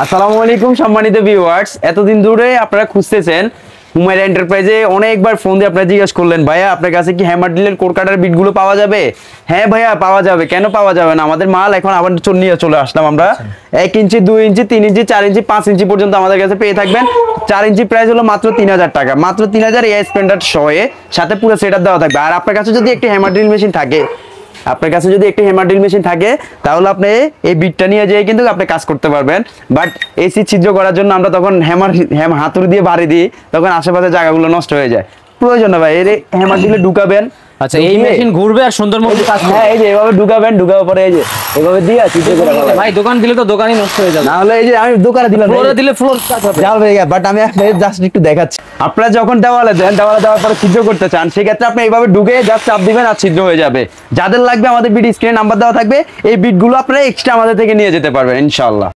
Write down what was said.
আসসালামু আলাইকুম সম্মানিত ভিউয়ার্স, এতদিন ধরে আপনারা খুঁজতেছেন হুমায়রা এন্টারপ্রাইজে, অনেকবার ফোন দিয়ে আপনারা জিজ্ঞেস করলেন ভাইয়া আপনার কাছে কি হ্যামার ড্রিলের কোর কাটার বিটগুলো পাওয়া যাবে? হ্যাঁ ভাইয়া পাওয়া যাবে, কেন পাওয়া যাবে না? আমাদের মাল এখন আবার নিয়ে চলে আসলাম আমরা। 1 ইঞ্চি 2 ইঞ্চি 3 ইঞ্চি 4 ইঞ্চি 5 ইঞ্চি পর্যন্ত আমাদের কাছে পেয়ে থাকবেন। 4 ইঞ্চি প্রাইস হলো মাত্র 3000 টাকা, মাত্র 3000 এ স্প্লেন্ডার সহে, সাথে পুরো সেটআপ দেওয়া থাকবে। আর আপনার কাছে যদি একটি হ্যামার ড্রিল মেশিন থাকে, তাহলে আপনি এই বিটটা নিয়ে যেয়ে কিন্তু আপনি কাজ করতে পারবেন। বাট এসি ছিদ্র করার জন্য আমরা তখন হাতুড়ি দিয়ে বাড়ি দিই, তখন আশেপাশে জায়গাগুলো নষ্ট হয়ে যায়। প্রয়োজন না ভাই, এই হ্যামার ড্রিলে ঢুকাবেন। আচ্ছা, এই মেশিন ঘুরবে আর সুন্দর মতো কাজ করবে। হ্যাঁ, এই যে এভাবে ঢুকাবেন, ঢুকাবার পরে এই যে এভাবে দিয়ে ছিদ্র করে ফেলাবেন। ভাই দোকান দিলে তো দোকানই নষ্ট হয়ে যাবে। না হলে এই যে আমি দোকানে দিলাম, ফ্লোরে দিলে ফ্লোর কাজ হবে। যাবে, বাট আমি জাস্ট একটু দেখাচ্ছি। আপনারা যখন দেওয়ালে দেন, দেওয়ালে দেওয়ার পরে ছিদ্র করতে চান, সেক্ষেত্রে আপনি এইভাবে ঢুকে জাস্ট চাপ দিবেন আর ছিদ্র হয়ে যাবে। যাদের লাগবে আমাদের বিট স্ক্রিনে নাম্বার দেওয়া থাকবে, এই বিটগুলো আপনারা এক্সট্রা আমাদের থেকে নিয়ে যেতে পারবেন ইনশাআল্লাহ।